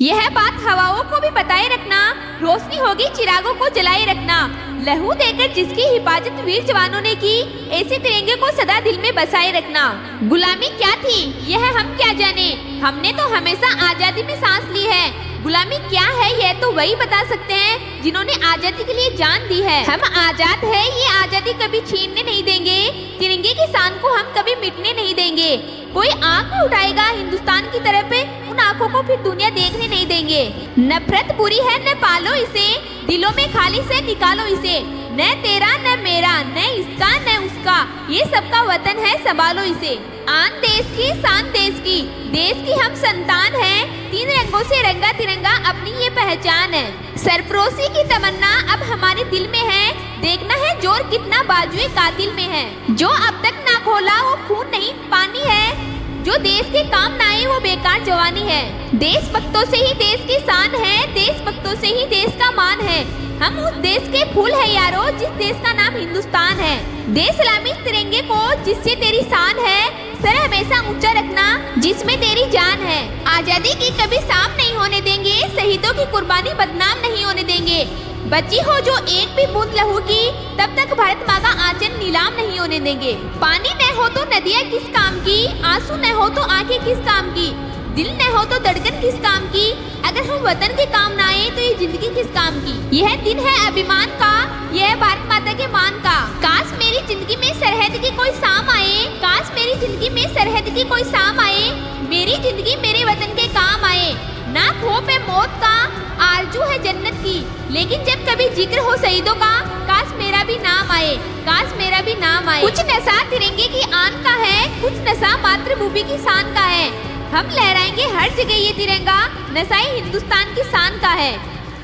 यह बात हवाओं को भी बताए रखना, रोशनी होगी चिरागों को जलाए रखना। लहू देकर जिसकी हिफाजत वीर जवानों ने की, ऐसे तिरंगे को सदा दिल में बसाए रखना। गुलामी क्या थी यह हम क्या जाने, हमने तो हमेशा आजादी में सांस ली है। गुलामी क्या है यह तो वही बता सकते हैं जिन्होंने आजादी के लिए जान दी है। हम आजाद है, ये आजादी कभी छीनने नहीं देंगे। तिरंगे की शान को हम कभी मिटने नहीं देंगे। कोई आंख भी उठाएगा हिंदुस्तान की तरफ, उन आंखों को फिर दुनिया देखने नहीं देंगे। नफरत बुरी है न पालो इसे, दिलों में खाली से निकालो इसे। न तेरा न मेरा, न इसका न उसका, ये सबका वतन है संभालो इसे। आन देश की शान देश की हम संतान हैं। 3 रंगों से रंगा तिरंगा अपनी ये पहचान है। सरफरोशी की तमन्ना अब हमारे दिल में है, देखना है जोर कितना बाजुए कातिल में है। जो अब तक ना खोला वो खून नहीं पानी है, जो देश के काम ना आए वो बेकार जवानी है। देशभक्तों से ही देश की शान है, देशभक्तों से ही देश का मान है। हम उस देश के फूल है यारो, जिस देश का नाम हिंदुस्तान है। दे सलामी तिरंगे को जिससे तेरी शान है, सर हमेशा ऊंचा रखना जिसमें तेरी जान है। आजादी की कभी शाम नहीं होने देंगे, शहीदों की कुर्बानी बदनाम नहीं होने देंगे। बची हो जो एक भी बूंद लहू की, तब तक भारत माँ का आंचल नीलाम नहीं होने देंगे। पानी न हो तो नदियाँ किस काम की, आंसू न हो तो आंखें किस काम की, दिल न हो तो धड़कन किस काम की। अगर हम वतन के काम ना आए तो ये जिंदगी किस काम की। यह दिन है अभिमान का, यह भारत माता के मान का। काश मेरी जिंदगी में सरहद की कोई शाम आए, काश मेरी जिंदगी में सरहद की कोई शाम आए, मेरी जिंदगी मेरे वतन के काम आए। ना खौफ है मौत का, आरजू है जन्नत की, लेकिन जब कभी जिक्र हो शहीदों का, काश मेरा भी नाम आए, काश मेरा भी नाम आए। कुछ नशा तिरंगे की आन का है, कुछ नशा मातृभूमि की शान का है। हम लहराएंगे हर जगह ये तिरंगा, नशाई हिंदुस्तान की शान का है।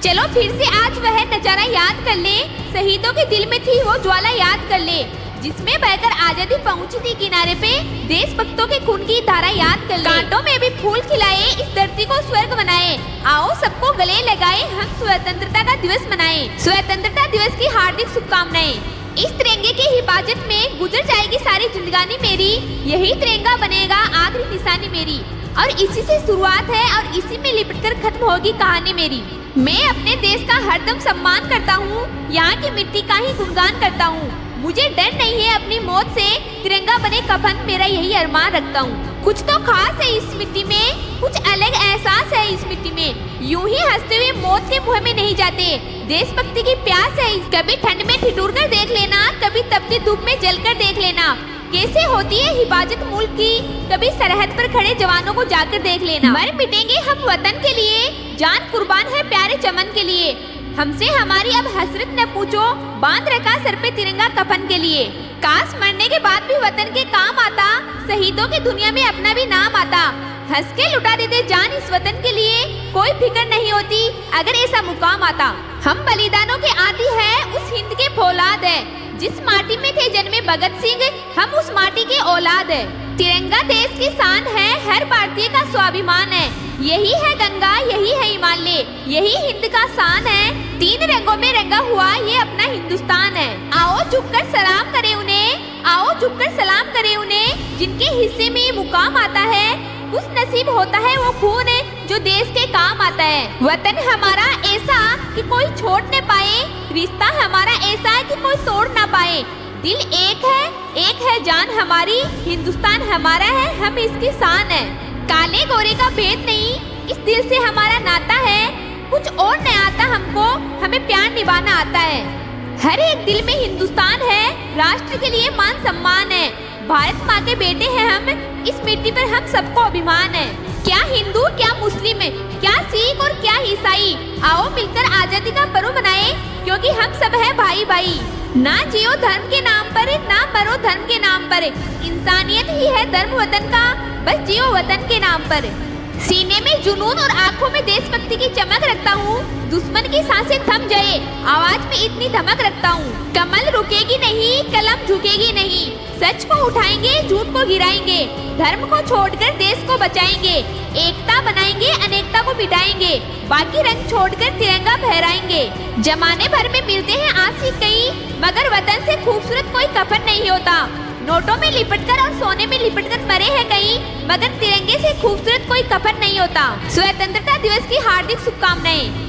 चलो फिर से आज वह नजारा याद कर ले, शहीदों के दिल में थी वो ज्वाला याद कर ले, जिसमें बहकर आजादी पहुंची थी किनारे पे। देशभक्तों के खून की धारा याद कर ले, कांटों में भी फूल खिलाए, इस धरती को स्वर्ग बनाए। आओ सबको गले लगाए, हम स्वतंत्रता का दिवस मनाएं। स्वतंत्रता दिवस की हार्दिक शुभकामनाएं। इस तिरंगे की हिफाजत में गुजर जाएगी सारी जिंदगानी मेरी, यही तिरंगा बनेगा आखिरी निशानी मेरी। और इसी से शुरुआत है और इसी में लिपटकर खत्म होगी कहानी मेरी। मैं अपने देश का हरदम सम्मान करता हूँ, यहाँ की मिट्टी का ही गुणगान करता हूँ। मुझे डर नहीं है अपनी मौत से, तिरंगा बने कफन मेरा यही अरमान रखता हूँ। कुछ तो खास है इस मिट्टी में, कुछ अलग एहसास है इस मिट्टी में। यूं ही हंसते हुए मौत के मुँह में नहीं जाते, देशभक्ति की प्यास है। कभी ठंड में ठिठुर कर देख लेना, कभी तपती धूप में जलकर देख लेना, कैसे होती है हिफाजत मुल्क की। कभी सरहद पर खड़े जवानों को जाकर देख लेना। मर मिटेंगे हम वतन के लिए, जान कुर्बान है प्यारे चमन के लिए। हमसे हमारी अब हसरत न पूछो, बांध रखा सर पे तिरंगा कफन के लिए। काश मरने के बाद भी वतन के काम आता, शहीदों की दुनिया में अपना भी नाम आता। हंस के लुटा देते जान इस वतन के लिए, कोई फिक्र नहीं होती अगर ऐसा मुकाम आता। हम बलिदानों के आदी है, उस हिंद के फौलाद है, जिस माटी में थे जन्मे भगत सिंह, हम उस माटी के औलाद है। तिरंगा देश की शान है, हर भारतीय का स्वाभिमान है। यही है गंगा, यही है हिमालय, यही हिंद का शान है। 3 रंगों में रंगा हुआ ये अपना हिंदुस्तान है। आओ झुककर सलाम करें उन्हें, आओ झुककर सलाम करें उन्हें, जिनके हिस्से में ये मुकाम आता है। खुश नसीब होता है वो खून जो देश के काम आता है। वतन हमारा ऐसा कि कोई छोड़ न पाए, रिश्ता हमारा ऐसा है कि कोई तोड़ ना पाए। दिल एक है जान हमारी, हिंदुस्तान हमारा है, हम इसकी शान है। काले गोरे का भेद नहीं, इस दिल से हमारा नाता है। कुछ और न आता हमको, हमें प्यार निभाना आता है। हर एक दिल में हिंदुस्तान है, राष्ट्र के लिए मान सम्मान है। भारत माँ के बेटे हैं हम, इस मिट्टी पर हम सबको अभिमान है। क्या हिंदू क्या मुस्लिम, क्या सिख और क्या ईसाई, आओ मिलकर आजादी का पर्व मनाएं, क्योंकि हम सब है भाई भाई। ना जियो धर्म के नाम पर, ना मरो धर्म के नाम पर, इंसानियत ही है धर्म वतन का, बस जियो वतन के नाम पर। सीने में जुनून और आंखों में देशभक्ति की चमक रखता हूँ, दुश्मन की सांसें थम जाए, आवाज में इतनी धमक रखता हूँ। कमल रुकेगी नहीं, कलम झुकेगी नहीं, सच को उठाएंगे, झूठ को गिराएंगे, धर्म को छोड़कर देश को बचाएंगे। एकता बनाएंगे, अनेकता को मिटाएंगे, बाकी रंग छोड़कर तिरंगा फहराएंगे। जमाने भर में मिलते हैं आशिक कई, मगर वतन से खूबसूरत कोई कफन नहीं होता। नोटों में लिपटकर और सोने में लिपटकर मरे हैं कहीं, मगर तिरंगे से खूबसूरत कोई कफन नहीं होता। स्वतंत्रता दिवस की हार्दिक शुभकामनाएं।